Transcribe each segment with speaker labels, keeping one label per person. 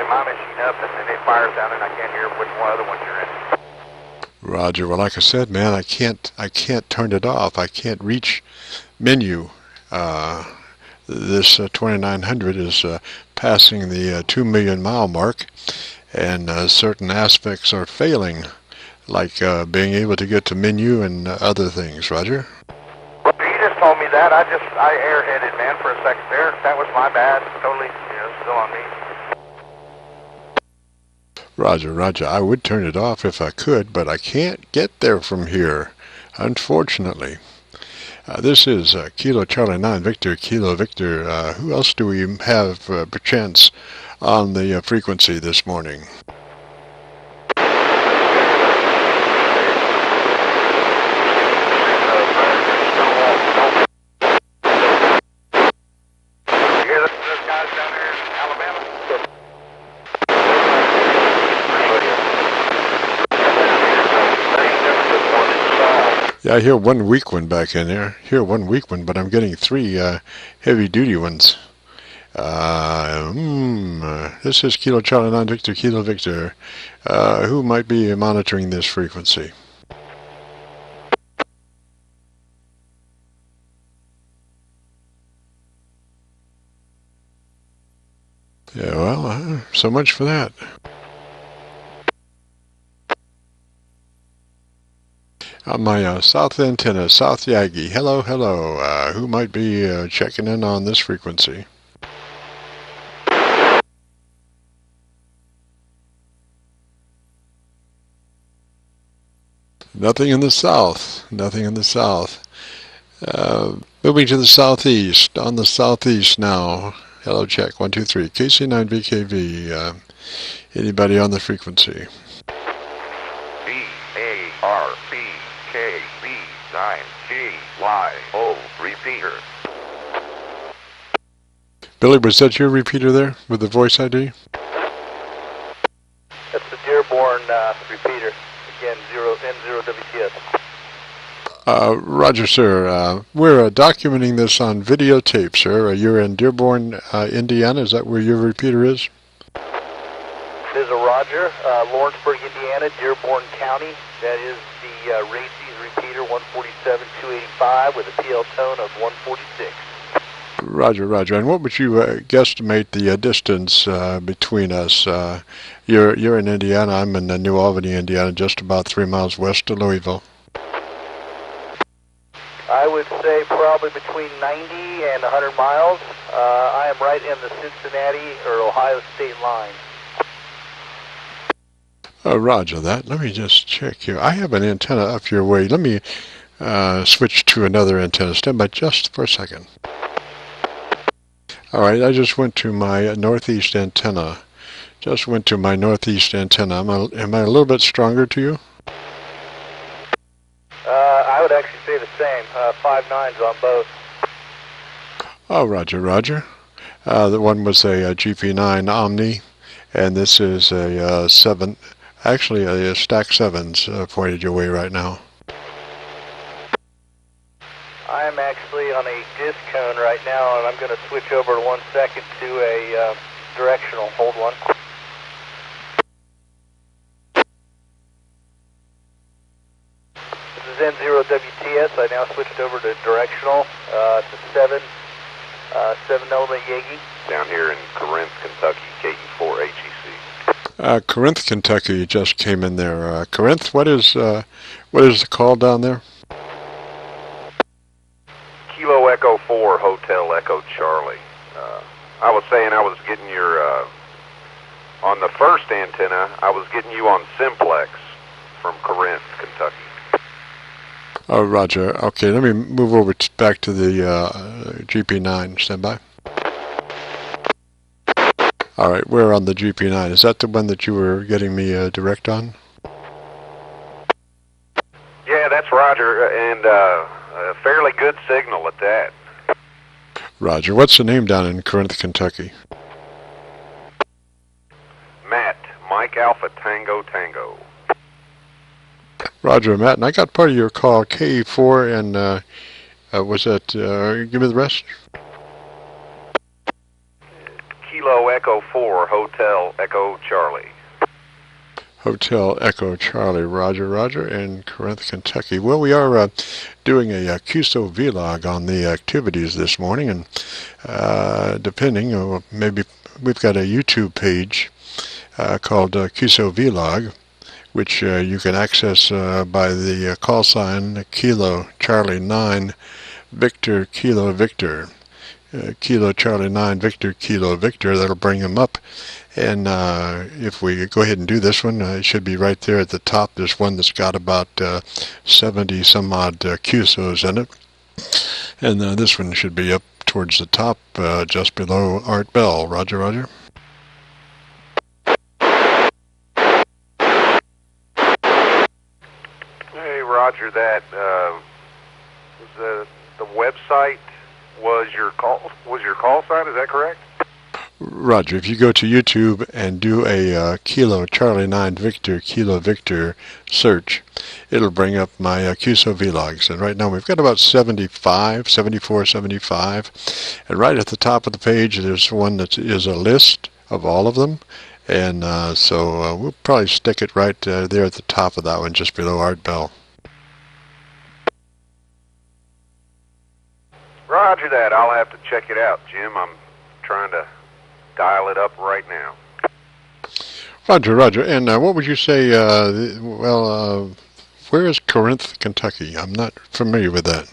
Speaker 1: turning my machine up, and then it fires down, and I can't hear which one other ones you're in.
Speaker 2: Roger. Well, like I said, man, I can't turn it off. I can't reach menu. This 2900 is passing the 2 million mile mark, and certain aspects are failing, like being able to get to menu and other things. Roger.
Speaker 1: Well, you just told me that. I airheaded, man, for a second there. That was my bad. Totally, still on me.
Speaker 2: Roger, Roger. I would turn it off if I could, but I can't get there from here, unfortunately. This is Kilo Charlie 9 Victor, Kilo Victor. Who else do we have, perchance, on the frequency this morning? Yeah, I hear one weak one back in there. Hear one weak one, but I'm getting three heavy-duty ones. This is Kilo Charlie 9 Victor, Kilo Victor. Who might be monitoring this frequency? Yeah, well, so much for that. On my south antenna, South Yagi. Hello, hello. Who might be checking in on this frequency? Nothing in the south. Nothing in the south. Moving to the southeast. On the southeast now. Hello, check. 1, 2, 3. KC9VKV. Anybody on the frequency?
Speaker 1: BARBKV9GYO repeater.
Speaker 2: Billy, was that your repeater there with the voice ID?
Speaker 3: That's the Dearborn repeater. Again, N0WTS.
Speaker 2: Roger, sir. We're documenting this on videotape, sir. You're in Dearborn, Indiana. Is that where your repeater is?
Speaker 3: This is a Roger. Lawrenceburg, Indiana, Dearborn County. That is the Racy's repeater, 147-285 with a PL tone of 146.
Speaker 2: Roger, Roger. And what would you guesstimate the distance between us? You're in Indiana. I'm in New Albany, Indiana, just about 3 miles west of Louisville.
Speaker 3: I would say probably between 90 and 100 miles. I am right in the Cincinnati or Ohio state line.
Speaker 2: Roger that. Let me just check here. I have an antenna up your way. Let me switch to another antenna. Stand by just for a second. All right, I just went to my northeast antenna. Am I a little bit stronger to you?
Speaker 3: I would actually say the same. 5 9s on both.
Speaker 2: Oh, Roger, Roger. The one was a GP9 Omni, and this is a 7. Actually, a stack 7's pointed your way right now.
Speaker 3: I am actually on a disc cone right now, and I'm going to switch over 1 second to a directional. Hold one. This is N0WTS. I now switched over to directional. It's a 7 element Yagi.
Speaker 1: Down here in CARINTH, Kentucky, KE4FRJ.
Speaker 2: CARINTH, Kentucky just came in there. CARINTH, what is the call down there?
Speaker 1: Kilo Echo 4, Hotel Echo Charlie. I was saying I was getting your, on the first antenna, I was getting you on simplex from CARINTH, Kentucky.
Speaker 2: Oh, Roger. Okay, let me move over back to the GP9. Stand by. All right, we're on the GP9. Is that the one that you were getting me direct on?
Speaker 1: Yeah, that's Roger, and a fairly good signal at that.
Speaker 2: Roger. What's the name down in CARINTH, Kentucky?
Speaker 1: Matt, Mike Alpha Tango Tango.
Speaker 2: Roger, Matt. And I got part of your call, K4, and was that, give me the rest?
Speaker 1: Kilo Echo 4, 4 Hotel Echo Charlie.
Speaker 2: Hotel Echo Charlie, Roger, Roger, in Corinth, Kentucky. Well, we are doing a QSO-VLOG on the activities this morning, and depending, maybe we've got a YouTube page called QSO-VLOG, which you can access by the call sign Kilo Charlie 9 Victor Kilo Victor. Kilo Charlie 9 Victor Kilo Victor. That'll bring them up. And if we go ahead and do this one, it should be right there at the top. There's one that's got about 70 some odd QSOs in it. And this one should be up towards the top, just below Art Bell. Roger, Roger.
Speaker 1: Hey, Roger, that the website was your call sign, is that correct?
Speaker 2: Roger, if you go to YouTube and do a Kilo Charlie 9 Victor Kilo Victor search, it'll bring up my QSO vlogs. And right now we've got about 74, 75. And right at the top of the page there's one that is a list of all of them. And so we'll probably stick it right there at the top of that one, just below Art Bell.
Speaker 1: Roger that. I'll have to check it out, Jim. I'm trying to dial it up right now.
Speaker 2: Roger, Roger. And what would you say, where is Corinth, Kentucky? I'm not familiar with that.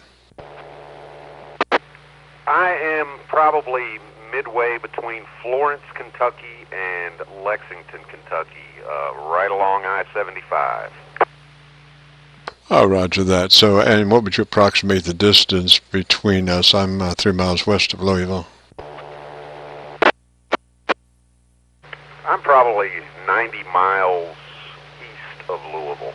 Speaker 1: I am probably midway between Florence, Kentucky and Lexington, Kentucky, right along I-75.
Speaker 2: Oh, roger that. So, and what would you approximate the distance between us? I'm 3 miles west of Louisville.
Speaker 1: I'm probably 90 miles east of Louisville.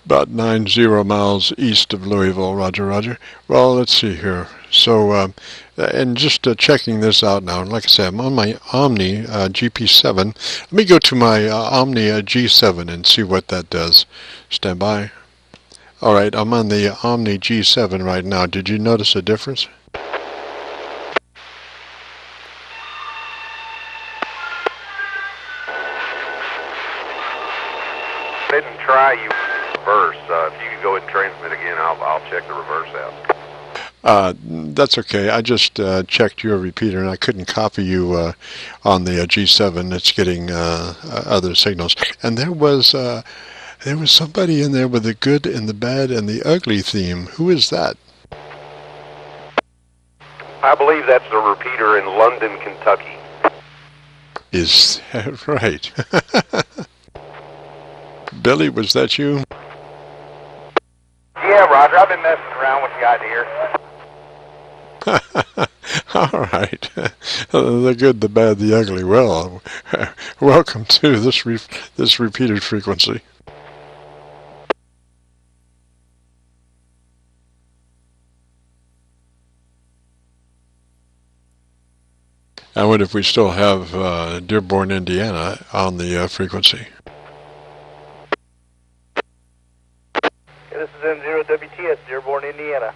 Speaker 2: About 90 miles east of Louisville. Roger, Roger. Well, let's see here. So, and just checking this out now, and like I said, I'm on my Omni GP7. Let me go to my Omni G7 and see what that does. Stand by. All right, I'm on the Omni G7 right now. Did you notice a difference?
Speaker 1: Didn't try you reverse. If you could go ahead and transmit again, I'll check the reverse out.
Speaker 2: That's okay. I just checked your repeater and I couldn't copy you on the G7. It's getting other signals. And there was somebody in there with the good and the bad and the ugly theme. Who is that?
Speaker 1: I believe that's the repeater in London, Kentucky.
Speaker 2: Is that right? Billy, was that you?
Speaker 3: Yeah, Roger, I've been messing around with the idea.
Speaker 2: All right. The good, the bad, the ugly. Well, welcome to this repeated frequency. I wonder if we still have Dearborn, Indiana on the frequency.
Speaker 3: This is M0WTS, Dearborn, Indiana.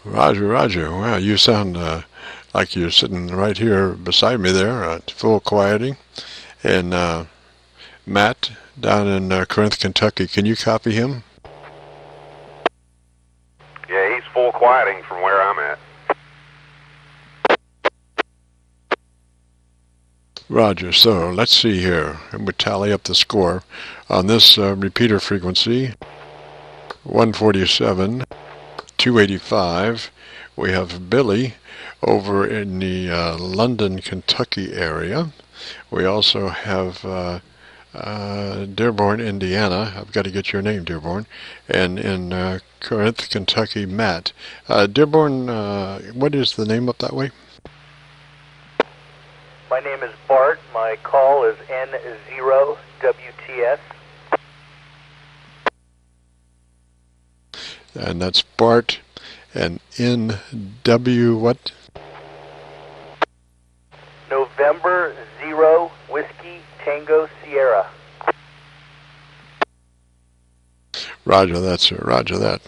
Speaker 2: Roger, Roger. Wow, you sound like you're sitting right here beside me there, full quieting. And Matt, down in Corinth, Kentucky, can you copy him?
Speaker 1: Yeah, he's full quieting from where I'm at.
Speaker 2: Roger, so let's see here. And we tally up the score. On this repeater frequency, 147, 285, we have Billy over in the London, Kentucky area. We also have Dearborn, Indiana. I've got to get your name, Dearborn. And in Corinth, Kentucky, Matt. Dearborn, what is the name up that way?
Speaker 3: My name is Bart. My call is N0WTS.
Speaker 2: And that's Bart. And NW what?
Speaker 3: November 0 Whiskey Tango Sierra.
Speaker 2: Roger that, sir. Roger that.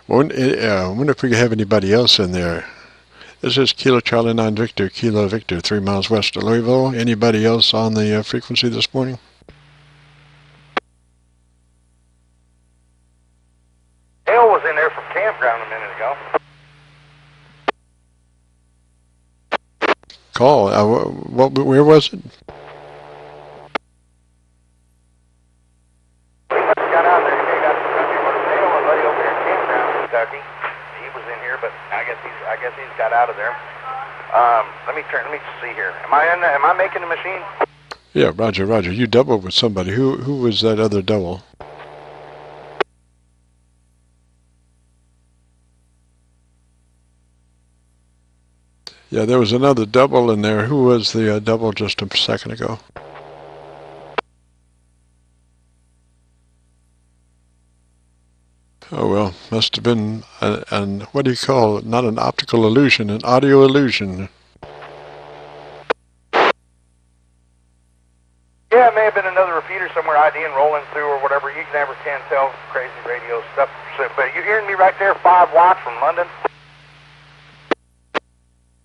Speaker 2: I wonder if we could have anybody else in there This is Kilo Charlie 9 Victor, Kilo Victor, 3 miles west of Louisville. Anybody else on the frequency this morning?
Speaker 3: Dale was in there from campground a minute ago.
Speaker 2: Call. Where was it?
Speaker 3: We must have got out there today, got some country motor. Dale, a buddy over here in campground in Kentucky. He was in here, but I guess he's got out of there. Let me see here. Am I making the machine?
Speaker 2: Yeah, Roger, Roger. You doubled with somebody. Who was that other double? Yeah, there was another double in there. Who was the double just a second ago? Oh, well, must have been an what do you call it? Not an optical illusion, an audio illusion.
Speaker 3: Yeah, it may have been another repeater somewhere, IDing rolling through or whatever. You never can tell, crazy radio stuff. So, but you hearing me right there, 5 watts from London?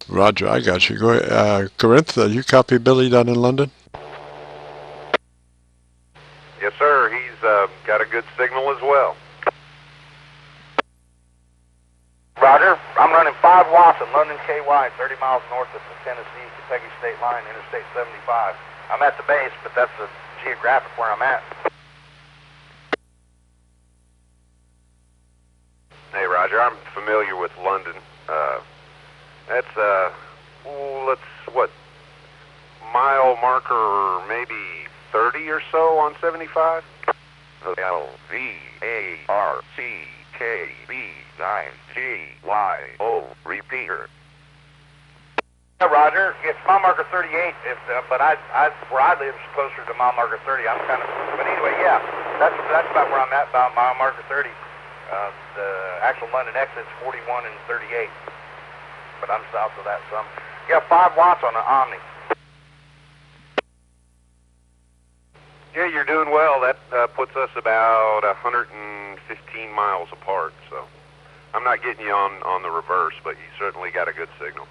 Speaker 2: Roger, I got you. Go ahead. CARINTH, you copy Billy down in London?
Speaker 1: Yes, sir. He's got a good signal as well.
Speaker 3: Roger. I'm running 5 watts in London, KY, 30 miles north of the Tennessee-Kentucky state line, Interstate 75. I'm at the base, but that's the geographic where I'm at.
Speaker 1: Hey, Roger, I'm familiar with London. That's, mile marker maybe 30 or so on 75?
Speaker 3: LVARCKV9GYO repeater. Yeah, Roger, it's mile marker 38, but where I live is closer to mile marker 30. I'm kind of, but anyway, yeah, that's about where I'm at, about mile marker 30. The actual London exit's 41 and 38. But I'm south of that some. Yeah, 5 watts on the Omni.
Speaker 1: Yeah, you're doing well. That puts us about 115 miles apart, so I'm not getting you on the reverse, but you certainly got a good signal.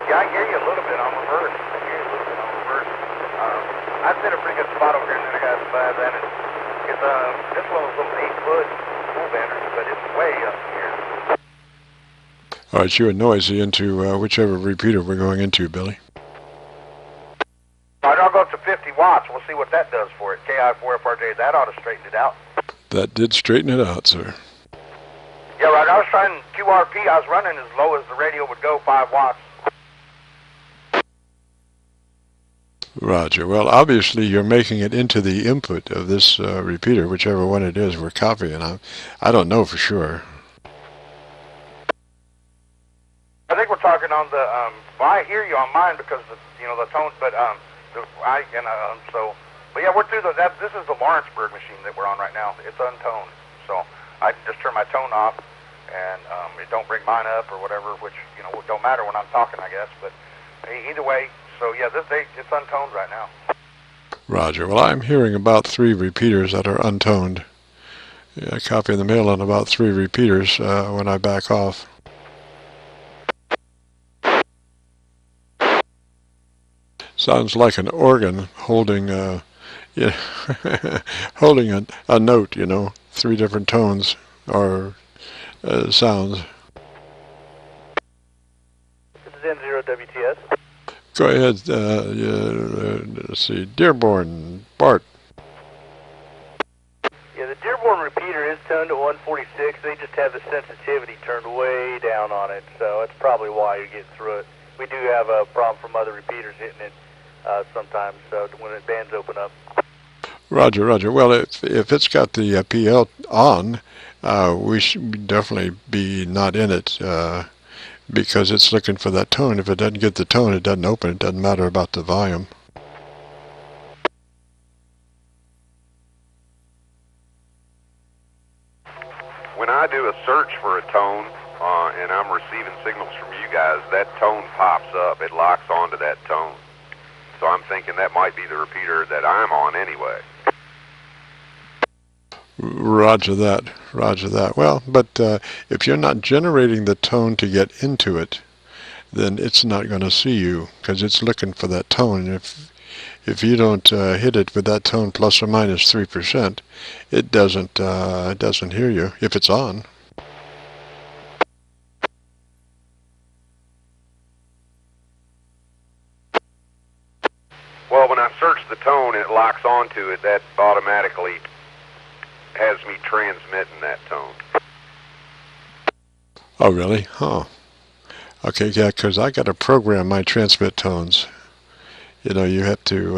Speaker 3: Yeah, I hear you a little bit on reverse. I've been a pretty good spot over here, and then I got that. It's this one was a little 8-foot full bender, but it's way up here.
Speaker 2: All right, you and noisy into whichever repeater we're going into, Billy.
Speaker 3: All right, I'll go up to 50 watts. We'll see what that does for it. KI4FRJ, that ought to straighten it out.
Speaker 2: That did straighten it out, sir.
Speaker 3: Yeah, right. I was trying QRP. I was running as low as the radio would go, 5 watts.
Speaker 2: Roger. Well, obviously you're making it into the input of this repeater, whichever one it is we're copying. I don't know for sure.
Speaker 3: I think we're talking on the. Well, I hear you on mine because the tone, but but yeah, we're through this is the Lawrenceburg machine that we're on right now. It's untoned, so I can just turn my tone off, and it don't bring mine up or whatever, which don't matter when I'm talking, I guess. But either way, so yeah, it's untoned right now.
Speaker 2: Roger. Well, I'm hearing about 3 repeaters that are untoned. Yeah, I copy the mail on about 3 repeaters when I back off. Sounds like an organ holding holding a note, 3 different tones or sounds.
Speaker 3: This is N0WTS.
Speaker 2: Go ahead, let's see, Dearborn, Bart.
Speaker 3: Yeah, the Dearborn repeater is tuned to 146. They just have the sensitivity turned way down on it, so that's probably why you're getting through it. We do have a problem from other repeaters hitting it sometimes, so when the bands open up.
Speaker 2: Roger, Roger. Well, if it's got the PL on, we should definitely be not in it because it's looking for that tone. If it doesn't get the tone, it doesn't open. It doesn't matter about the volume.
Speaker 1: When I do a search for a tone and I'm receiving signals from you guys, that tone pops up. It locks onto that tone. So I'm thinking that might be the repeater that I'm on anyway.
Speaker 2: Roger that. Roger that. Well, but if you're not generating the tone to get into it, then it's not going to see you because it's looking for that tone. If you don't hit it with that tone plus or minus 3%, it doesn't hear you if it's on.
Speaker 1: Well, when I search the tone, it locks onto it. That automatically has me transmitting that tone.
Speaker 2: Oh, really? Oh. Okay, yeah, because I got to program my transmit tones. You know, you have to,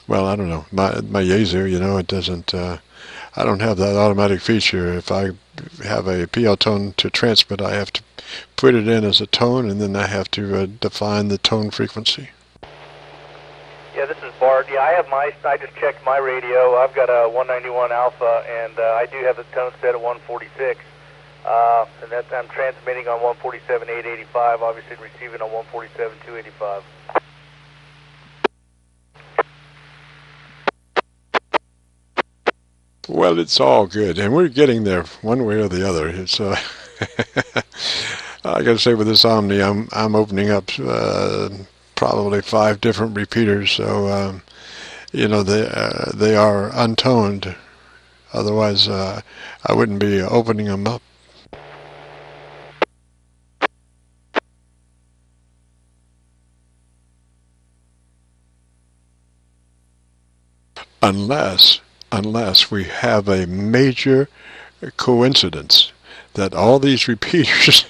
Speaker 2: well, I don't know. My Yaesu, you know, it doesn't, I don't have that automatic feature. If I have a PL tone to transmit, I have to put it in as a tone, and then I have to define the tone frequency.
Speaker 4: Yeah, this is Bart. Yeah, I just checked my radio. I've got a 191 alpha, and I do have the tone set at 146. And I'm transmitting on 147.885, obviously receiving on 147.285.
Speaker 2: Well, it's all good, and we're getting there one way or the other. It's I got to say, with this Omni, I'm opening up probably 5 different repeaters, so you know, they are untoned. Otherwise, I wouldn't be opening them up. Unless we have a major coincidence that all these repeaters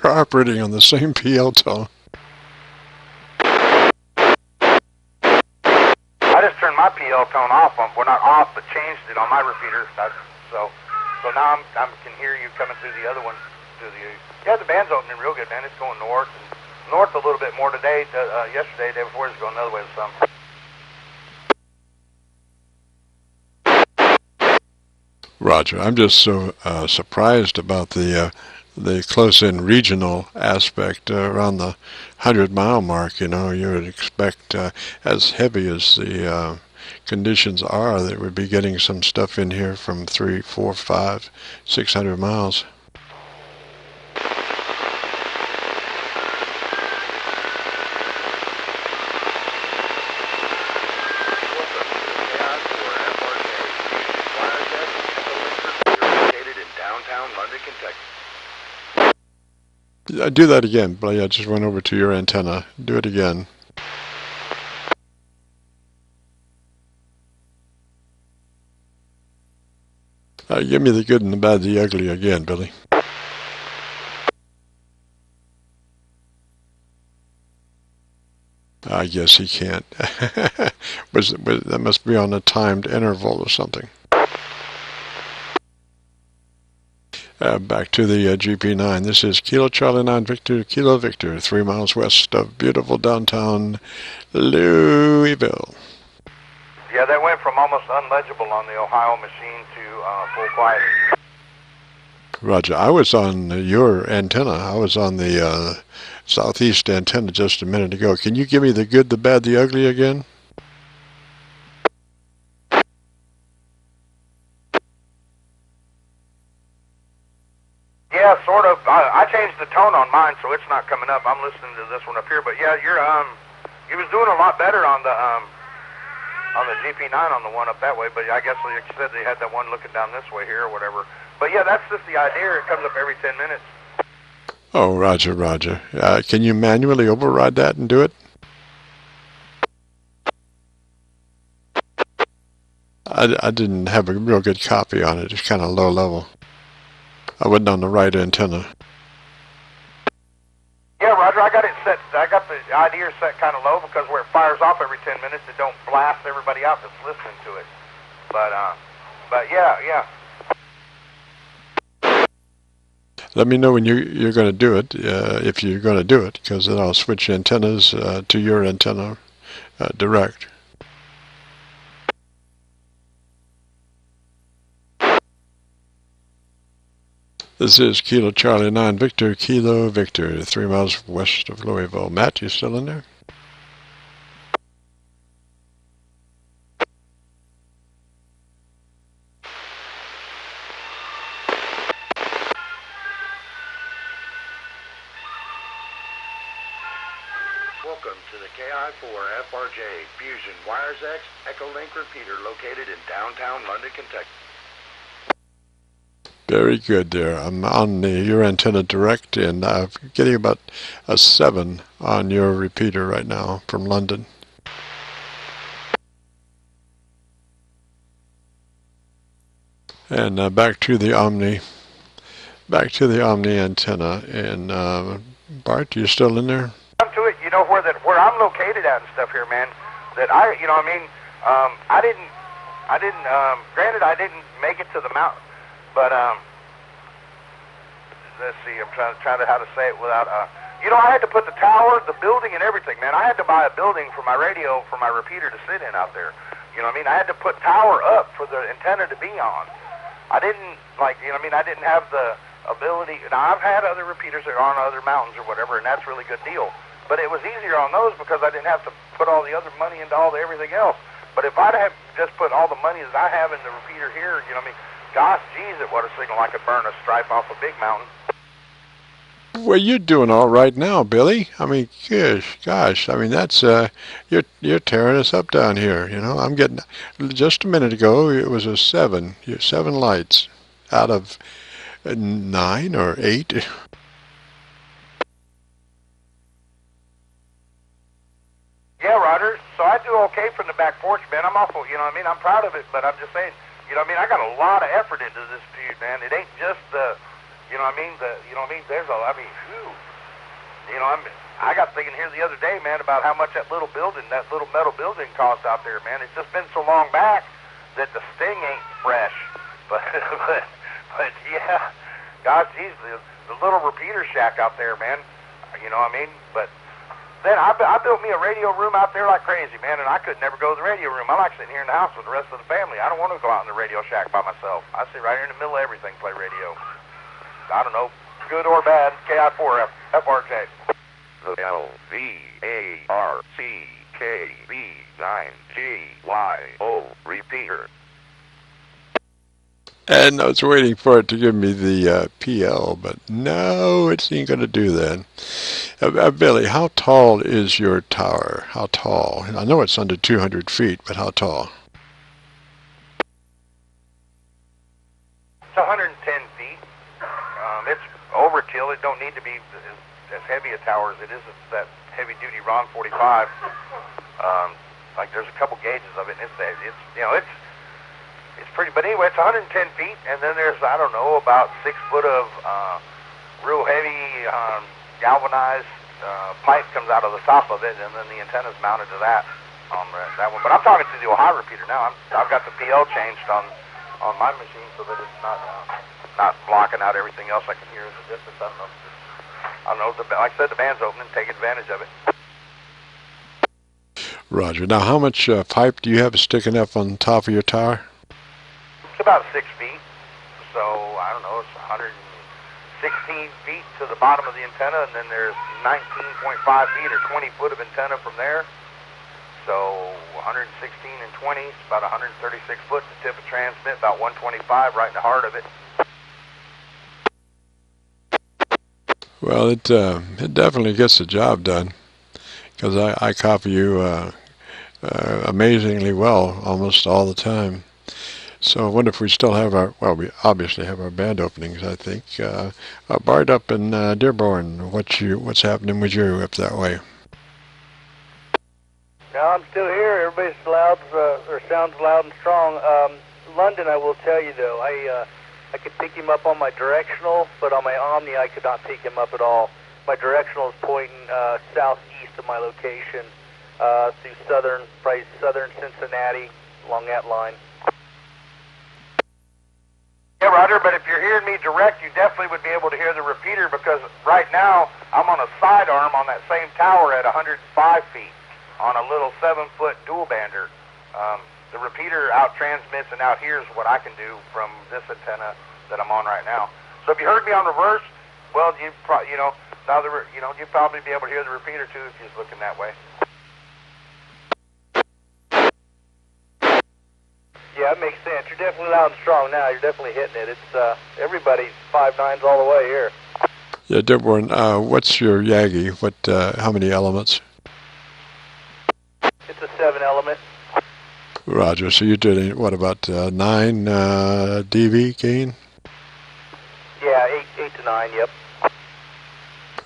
Speaker 2: are operating on the same PL tone.
Speaker 3: I just turned my PL tone off. Well, not off, but changed it on my repeater. So now I can hear you coming through the other one. Yeah, the band's opening real good, man. It's going north a little bit more today. Yesterday, day before, it's going the other way some.
Speaker 2: Roger, I'm just so surprised about the close-in regional aspect around the 100-mile mark. You know, you would expect, as heavy as the conditions are, that we'd be getting some stuff in here from 300, 400, 500, 600 miles. Do that again, but I just went over to your antenna. Do it again. Give me the good and the bad, the ugly again, Billy. I guess he can't. That must be on a timed interval or something. Back to the GP9. This is Kilo Charlie 9 Victor, Kilo Victor, 3 miles west of beautiful downtown Louisville.
Speaker 3: Yeah, that went from almost unlegible on the Ohio machine to full quiet.
Speaker 2: Roger, I was on your antenna. I was on the southeast antenna just a minute ago. Can you give me the good, the bad, the ugly again?
Speaker 3: Yeah, sort of. I changed the tone on mine, so it's not coming up. I'm listening to this one up here, but yeah, he was doing a lot better on the GP9 on the one up that way. But I guess like you said, they had that one looking down this way here or whatever. But yeah, that's just the idea. It comes up every 10 minutes.
Speaker 2: Oh, Roger, Roger. Can you manually override that and do it? I didn't have a real good copy on it. It's kind of low level. I wasn't on the right antenna.
Speaker 3: Yeah, Roger, I got it set. I got the idea set kind of low because where it fires off every 10 minutes, it don't blast everybody out that's listening to it. But yeah.
Speaker 2: Let me know when you're going to do it, if you're going to do it, because then I'll switch antennas to your antenna direct. This is Kilo Charlie 9 Victor, Kilo Victor, 3 miles west of Louisville. Matt, you still in there?
Speaker 5: Welcome to the KI4FRJ Fusion Wires X Echo Link repeater located in downtown London, Kentucky.
Speaker 2: Very good there. I'm on your antenna direct, and I'm getting about a 7 on your repeater right now from London. And back to the Omni antenna. And Bart, you still in there?
Speaker 3: Come to it, you know where I'm located at and stuff here, man. That I didn't. Granted, I didn't make it to the mountain, but let's see. I'm trying to how to say it without. I had to put the tower, the building, and everything, man. I had to buy a building for my radio, for my repeater to sit in out there. You know what I mean? I had to put tower up for the antenna to be on. I didn't I didn't have the ability. Now, I've had other repeaters that are on other mountains or whatever, and that's a really good deal. But it was easier on those because I didn't have to put all the other money into all the everything else. But if I'd have just put all the money that I have in the repeater here, you know what I mean? Gosh, geez, it would have signaled I could burn a stripe off a big mountain.
Speaker 2: Well, you're doing all right now, Billy. I mean, gosh, I mean, that's you're tearing us up down here. You know, I'm getting, just a minute ago it was a 7. 7 lights out of 9 or 8.
Speaker 3: Yeah, Roger. So I do okay from the back porch, man. I'm awful, you know what I mean? I'm proud of it, but I'm just saying, you know what I mean? I got a lot of effort into this feud, man. It ain't just the. You know what I mean? There's phew. You know, I got thinking here the other day, man, about how much that little metal building cost out there, man. It's just been so long back that the sting ain't fresh. But yeah, God, geez, the little repeater shack out there, man. You know what I mean? But then I built me a radio room out there like crazy, man, and I could never go to the radio room. I like sitting here in the house with the rest of the family. I don't want to go out in the radio shack by myself. I sit right here in the middle of everything, play radio. I don't know, good or bad, KI4FRJ.
Speaker 5: LVARCKV9GYO repeater.
Speaker 2: And I was waiting for it to give me the PL, but no, it ain't going to do that. Billy, how tall is your tower? How tall? I know it's under 200 feet, but how tall?
Speaker 3: It's 110 feet. It's overkill. It don't need to be as heavy a tower as it is that heavy-duty RON 45. Like there's a couple gauges of it, and it's pretty. But anyway, it's 110 feet, and then there's about 6 foot of real heavy galvanized pipe comes out of the top of it, and then the antenna's mounted to that on that one. But I'm talking to the Ohio repeater now. I've got the PL changed on my machine so that it's not blocking out everything else I can hear in the distance. I don't know. Like I said, the band's opening. Take advantage of it.
Speaker 2: Roger. Now, how much pipe do you have sticking up on top of your tower?
Speaker 3: It's about 6 feet. So, I don't know, it's 116 feet to the bottom of the antenna, and then there's 19.5 feet or 20 foot of antenna from there. So, 116 and 20, it's about 136 foot to tip of transmit, about 125 right in the heart of it.
Speaker 2: Well, it definitely gets the job done, because I copy you amazingly well almost all the time. So I wonder if we still have we obviously have our band openings, I think. Bart up in Dearborn, what's happening with you up that way?
Speaker 4: No, I'm still here. Everybody's loud, or sounds loud and strong. London, I will tell you though, I could pick him up on my directional, but on my Omni I could not pick him up at all. My directional is pointing southeast of my location, through probably southern Cincinnati, along that line.
Speaker 3: Yeah, Roger, but if you're hearing me direct, you definitely would be able to hear the repeater, because right now I'm on a sidearm on that same tower at 105 feet on a little 7-foot dual bander. The repeater out transmits and out hears what I can do from this antenna that I'm on right now. So if you heard me on reverse, well, you'd probably be able to hear the repeater too if you're just looking that way.
Speaker 4: Yeah, that makes sense. You're definitely loud and strong now. You're definitely hitting it. It's everybody's 5.9s all the way here.
Speaker 2: Yeah, Dearborn, what's your Yagi? How many elements?
Speaker 4: 7 element.
Speaker 2: Roger. So you're doing, what, about 9 dB gain?
Speaker 4: Yeah, 8 to 9, yep.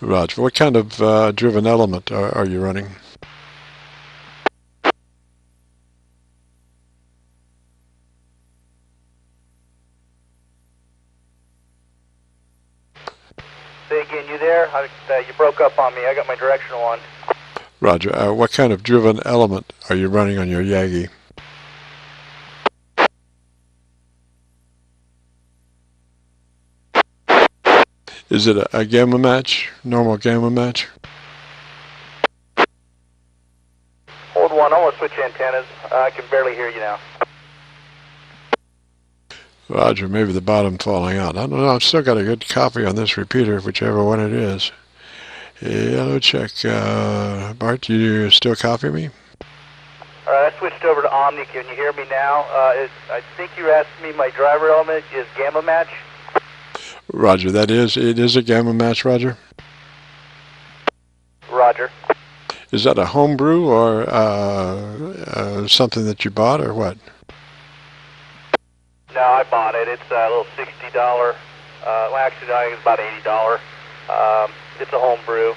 Speaker 2: Roger. What kind of driven element are you running?
Speaker 4: Say again, you there? You broke up on me. I got my directional on.
Speaker 2: Roger. What kind of driven element are you running on your Yagi? Is it a gamma match? Normal gamma match?
Speaker 4: Hold one. I want to switch antennas. I can barely hear you now.
Speaker 2: Roger, maybe the bottom falling out. I don't know. I've still got a good copy on this repeater, whichever one it is. Hello, check. Bart, you still copy me?
Speaker 4: All right, I switched over to Omni. Can you hear me now? I think you asked me my driver element is gamma match.
Speaker 2: Roger, it is a gamma match, Roger?
Speaker 4: Roger.
Speaker 2: Is that a homebrew or something that you bought or what?
Speaker 4: No, I bought it. It's a little $60. Well, actually, I think it's about $80. It's a homebrew.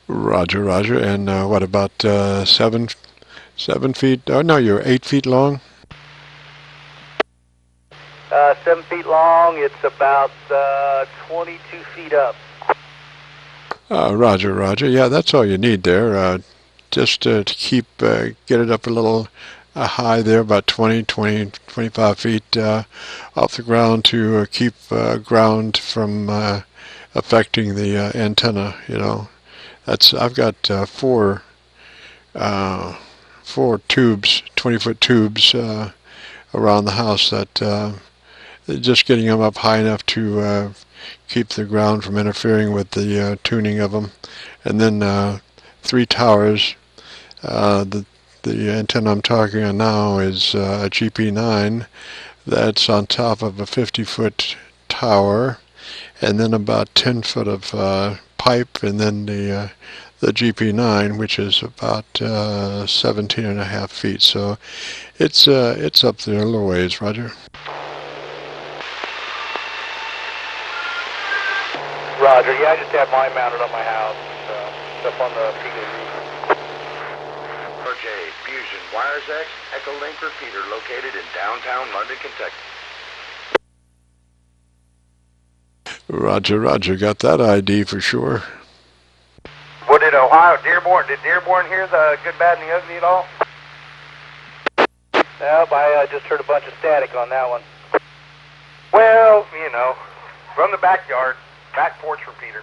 Speaker 2: Roger, Roger. And what about 7 feet? Oh, no, you're 8 feet long?
Speaker 4: 7 feet long. It's about 22 feet up.
Speaker 2: Roger, Roger. Yeah, that's all you need there. Just to keep, get it up a little high there, about 25 feet off the ground to keep ground from affecting the antenna, you know. I've got four tubes, 20-foot tubes around the house that just getting them up high enough to keep the ground from interfering with the tuning of them. And then 3 towers. The antenna I'm talking on now is a GP9 that's on top of a 50-foot tower, and then about 10 foot of pipe, and then the GP9, which is about 17.5 feet. So it's up there a little ways, Roger.
Speaker 4: Roger. Yeah, I just have mine mounted on my house. It's up on the peak of the roof.
Speaker 5: RJ, Fusion, Wires X, Echo Link repeater located in downtown London, Kentucky.
Speaker 2: Roger, Roger. Got that ID for sure.
Speaker 3: What did Ohio, Dearborn, did Dearborn hear the good, bad, and the ugly at all?
Speaker 4: Nope, I just heard a bunch of static on that one.
Speaker 3: Well, you know, from the backyard, back porch repeater.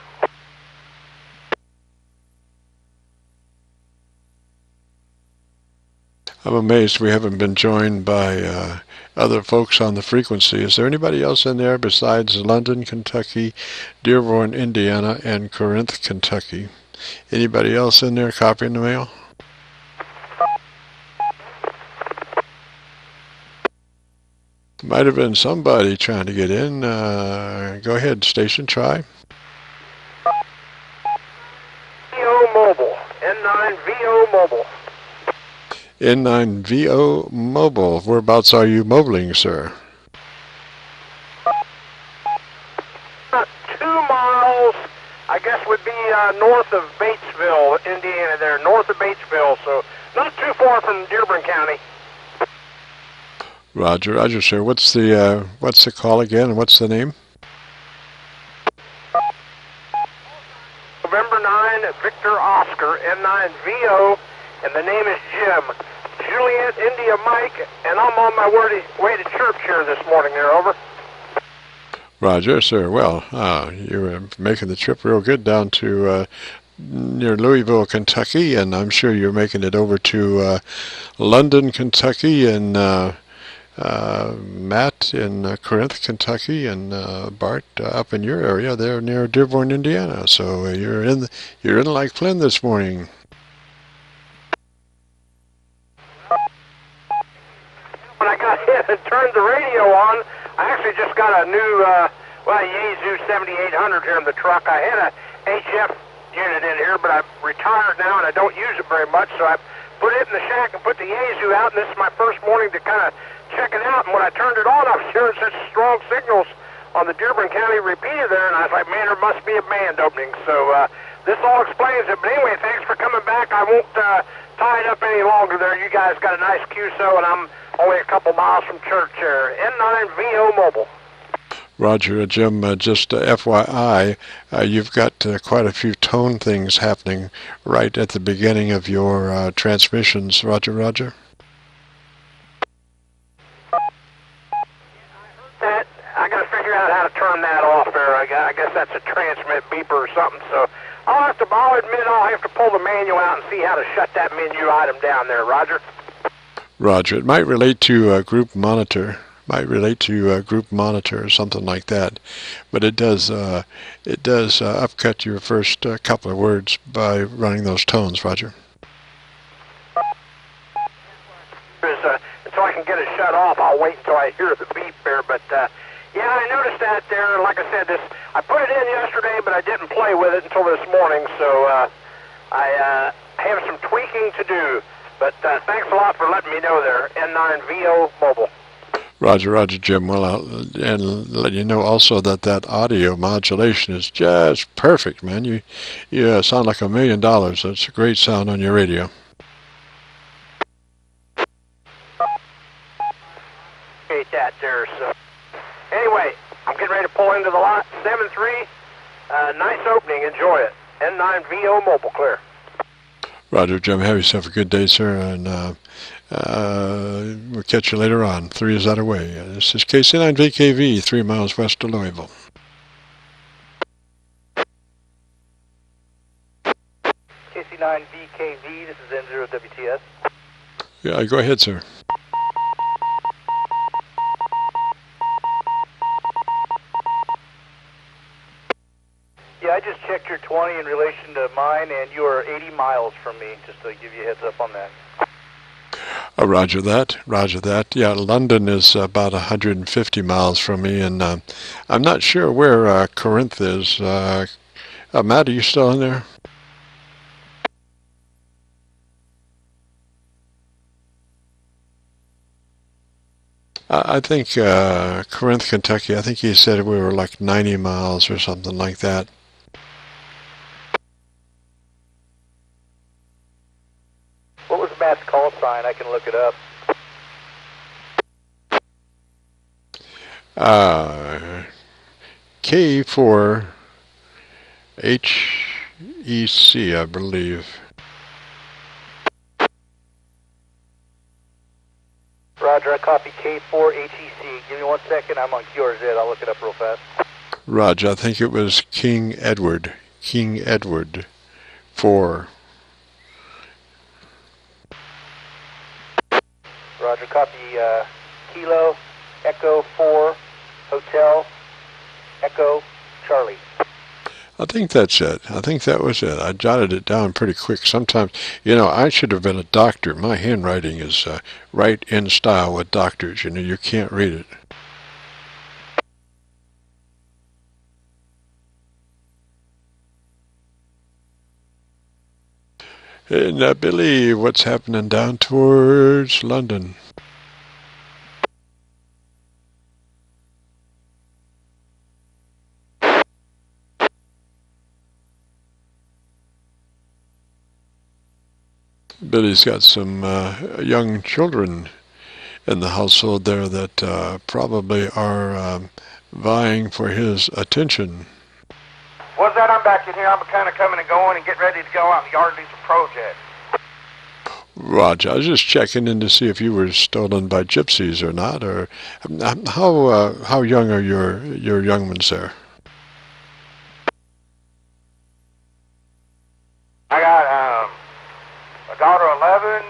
Speaker 2: I'm amazed we haven't been joined by other folks on the frequency. Is there anybody else in there besides London, Kentucky, Dearborn, Indiana, and Corinth, Kentucky? Anybody else in there copying the mail? Might have been somebody trying to get in. Go ahead, station, try.
Speaker 3: VO Mobile, N9 VO Mobile.
Speaker 2: N9VO Mobile. Whereabouts are you mobiling, sir?
Speaker 3: 2 miles, I guess would be north of Batesville, Indiana there, north of Batesville, so not too far from Dearborn County.
Speaker 2: Roger, Roger, sir. What's the call again, and what's the name?
Speaker 3: November 9, Victor Oscar, N9VO, and the name is Jim. Juliet, India, Mike, and I'm on my way to church here this morning there, over.
Speaker 2: Roger, sir. Well, you're making the trip real good down to near Louisville, Kentucky, and I'm sure you're making it over to London, Kentucky, and Matt in Corinth, Kentucky, and Bart up in your area there near Dearborn, Indiana. So you're in like Flynn this morning.
Speaker 3: When I got in and turned the radio on, I actually just got a new Yaesu 7800 here in the truck. I had a HF unit in here, but I'm retired now and I don't use it very much, so I put it in the shack and put the Yaesu out, and this is my first morning to kind of check it out. And when I turned it on, I was hearing such strong signals on the Dearborn County repeater there, and I was like, man, there must be a band opening. So this all explains it. But anyway, thanks for coming back. I won't tie it up any longer there. You guys got a nice QSO, and I'm only a couple miles from church here. N9VO Mobile.
Speaker 2: Roger, Jim, just FYI, you've got quite a few tone things happening right at the beginning of your transmissions. Roger, roger.
Speaker 3: That, I got to figure out how to turn that off there. I guess that's a transmit beeper or something. So I'll admit I'll have to pull the manual out and see how to shut that menu item down there. Roger.
Speaker 2: Roger. It might relate to group monitor. Group monitor or something like that, but it does upcut your first couple of words by running those tones. Roger.
Speaker 3: Until I can get it shut off, I'll wait until I hear the beep there. But yeah, I noticed that there. Like I said, I put it in yesterday, but I didn't play with it until this morning. So I have some tweaking to do. But thanks a lot for letting me know there. N9VO Mobile.
Speaker 2: Roger, roger, Jim. Well, and let you know also that audio modulation is just perfect, man. You sound like $1 million. That's a great sound on your radio.
Speaker 3: Appreciate that there. So anyway, I'm getting ready to pull into the lot. 7-3. Nice opening. Enjoy it. N9VO Mobile clear.
Speaker 2: Roger, Jim. Have yourself a good day, sir, and we'll catch you later on. 3 is that away. This is KC9VKV, 3 miles west of Louisville.
Speaker 4: KC9VKV, this is N0WTS.
Speaker 2: Yeah, go ahead, sir.
Speaker 4: Yeah, I just checked your 20 in relation to mine, and you are 80 miles from me, just to give you a heads up on that.
Speaker 2: Roger that, roger that. Yeah, London is about 150 miles from me, and I'm not sure where CARINTH is. Matt, are you still in there? I think CARINTH, Kentucky, I think he said we were like 90 miles or something like that.
Speaker 4: What was Matt's call sign? I can look it up.
Speaker 2: K4HEC, I believe.
Speaker 4: Roger, I copy K4HEC. Give me 1 second. I'm on QRZ. I'll look it up real fast.
Speaker 2: Roger, I think it was King Edward 4.
Speaker 4: Roger, copy Kilo, Echo 4, Hotel, Echo, Charlie.
Speaker 2: I think that's it. I think that was it. I jotted it down pretty quick. Sometimes, I should have been a doctor. My handwriting is right in style with doctors. You can't read it. And Billy, what's happening down towards London? Billy's got some young children in the household there that probably are vying for his attention.
Speaker 3: What's that? I'm back in here. I'm kind of coming and going and getting ready to go out in the yard and do some projects.
Speaker 2: Roger, I was just checking in to see if you were stolen by gypsies or not, or how young are your young ones there?
Speaker 3: I got a daughter 11,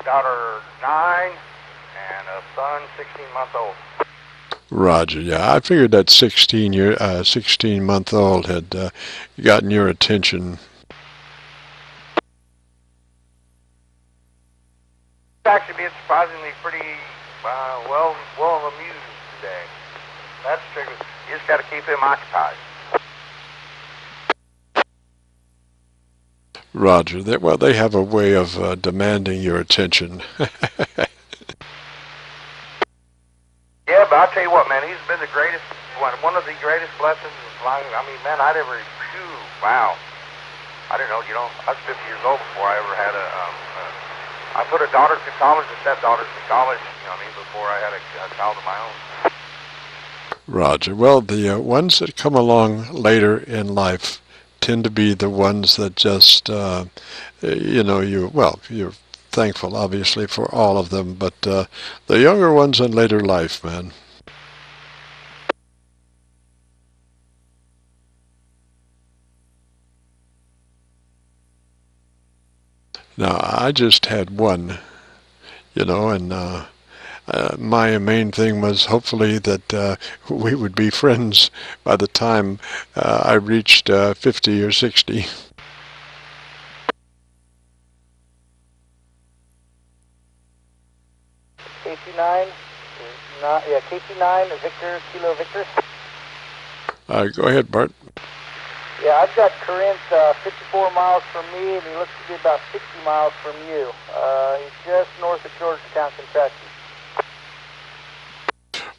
Speaker 3: daughter 9, and a son 16 months old.
Speaker 2: Roger, yeah, I figured that 16-month-old had gotten your attention.
Speaker 3: Actually being surprisingly pretty well amused today. That's true. You just got to keep him occupied.
Speaker 2: Roger. Well, they have a way of demanding your attention.
Speaker 3: Yeah, but I'll tell you what, man, he's been the greatest, one of the greatest blessings in flying. I mean, man, wow. I don't know, I was 50 years old before I ever had I put a daughter through college, a stepdaughter through college, before I had a child of my own.
Speaker 2: Roger. Well, the ones that come along later in life tend to be the ones that just, you're thankful, obviously, for all of them, but the younger ones in later life, man. Now, I just had one, and my main thing was hopefully that we would be friends by the time I reached 50 or 60.
Speaker 4: KC9, KC9, Victor, Kilo Victor.
Speaker 2: Go ahead, Bart.
Speaker 4: Yeah, I've got CARINTH 54 miles from me, and he looks to be about 60 miles from you. He's just north of Georgetown, Kentucky.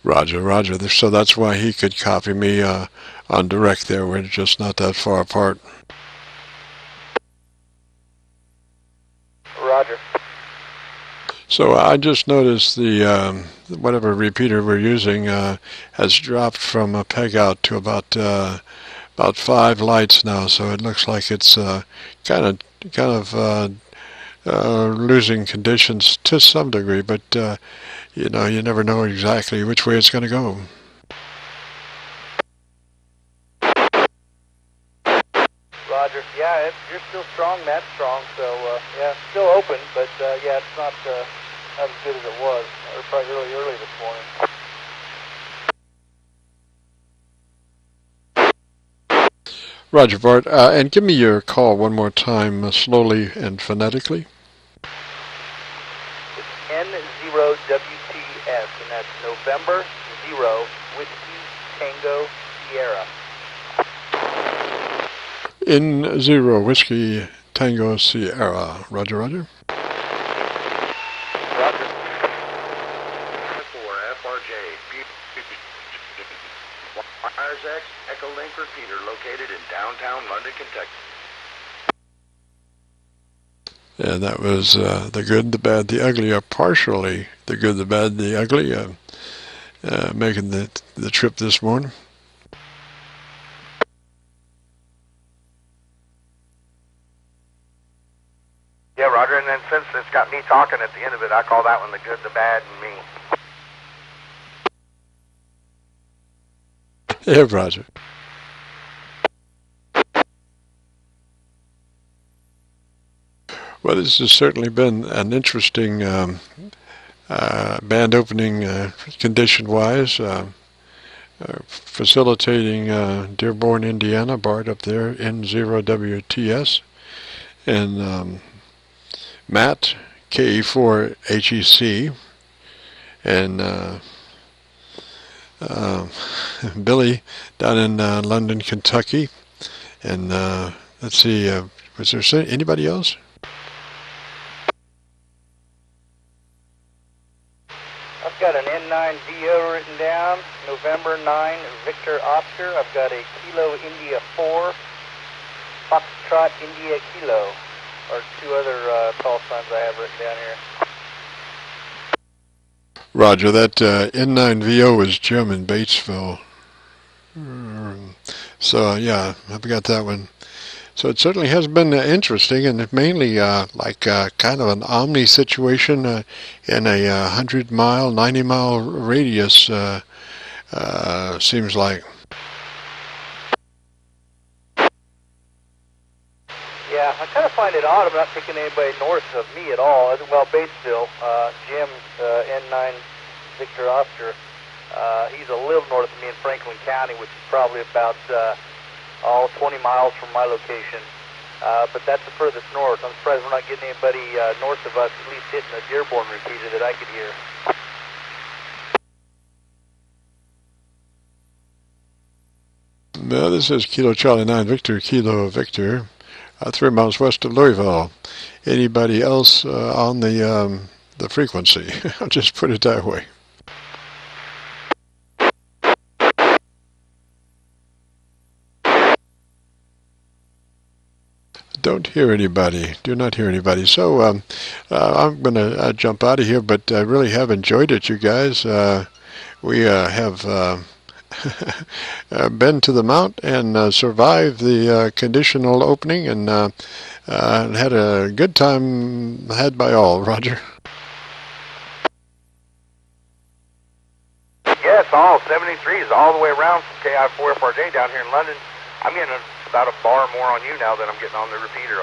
Speaker 2: Roger, Roger. So that's why he could copy me on direct there. We're just not that far apart.
Speaker 4: Roger.
Speaker 2: So I just noticed the whatever repeater we're using has dropped from a peg out to about 5 lights now. So it looks like it's kind of losing conditions to some degree, but you never know exactly which way it's going to go.
Speaker 4: Roger. Yeah, you're still strong, Matt's strong, so yeah, still open, but yeah, it's not as good as it was. It was probably really early this morning.
Speaker 2: Roger, Bart, and give me your call one more time, slowly and phonetically.
Speaker 4: N0WTS, and that's November 0 Whiskey Tango Sierra.
Speaker 2: N0 Whiskey Tango Sierra. Roger, Roger.
Speaker 5: Roger. 4FRJ. Wires X, Echo Link repeater located in downtown London, Kentucky.
Speaker 2: And that was the good, the bad, the ugly, or partially the good, the bad, the ugly, making the trip this morning.
Speaker 3: Yeah, Roger, and then since it's got me talking at the end of it, I call that one the good, the bad, and me.
Speaker 2: Yeah, Roger. Well, this has certainly been an interesting band opening condition-wise, facilitating Dearborn, Indiana, Bart up there, N0WTS, and Matt, KE4FRJ, and Billy down in London, Kentucky, and let's see, was there anybody else?
Speaker 4: I've got an N9VO written down, November 9 Victor Oscar. I've got a Kilo India 4, Foxtrot India Kilo, or 2 other call signs I have written down here.
Speaker 2: Roger, that N9VO is German, Batesville. So, yeah, I've got that one. So it certainly has been interesting, and mainly like kind of an omni situation in a 100-mile, 90-mile radius, seems like.
Speaker 4: Yeah, I kind of find it odd. I'm not picking anybody north of me at all. Well, Batesville, Jim, N9 Victor Oscar, he's a little north of me in Franklin County, which is probably about 20 miles from my location. But that's the furthest north. I'm surprised we're not getting anybody north of us, at least hitting a Dearborn repeater that I could hear.
Speaker 2: No, this is Kilo Charlie 9 Victor, Kilo Victor. 3 miles west of Louisville. Anybody else on the frequency? I'll just put it that way. Don't hear anybody. Do not hear anybody. So I'm going to jump out of here, but I really have enjoyed it, you guys. We have been to the mount and survived the conditional opening, and had a good time had by all. Roger.
Speaker 3: Yes, all 73 is all the way around from KI4FRJ down here in London. I'm getting about a bar more on you now than I'm getting on the repeater.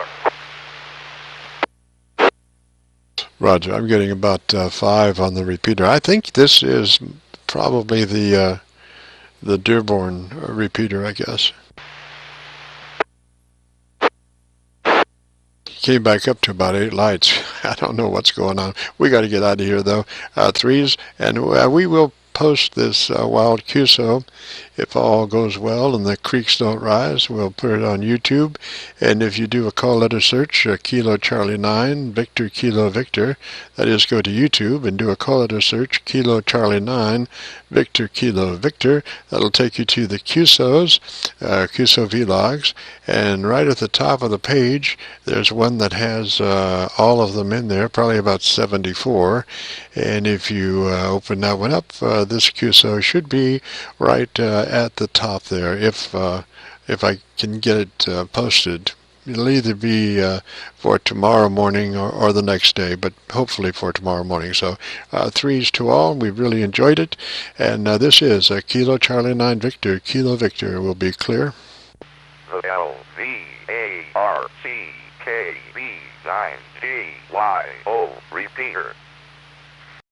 Speaker 2: Roger, I'm getting about 5 on the repeater. I think this is probably the Dearborn repeater, I guess. Came back up to about 8 lights. I don't know what's going on. We got to get out of here, though. 3s, and we will post this wild QSO if all goes well and the creeks don't rise. We'll put it on YouTube, and if you do a call letter search, Kilo Charlie 9 Victor Kilo Victor, that is, go to YouTube and do a call letter search, Kilo Charlie 9 Victor Kilo Victor. That'll take you to the QSOs, QSO-VLOGs, and right at the top of the page there's one that has all of them in there, probably about 74, and if you open that one up, this QSO should be right at the top there, if I can get it posted. It'll either be for tomorrow morning or the next day, but hopefully for tomorrow morning. So 3s to all. We've really enjoyed it, and this is Kilo Charlie 9 Victor Kilo Victor. Will be clear.
Speaker 1: LVARCKV9GYO repeater.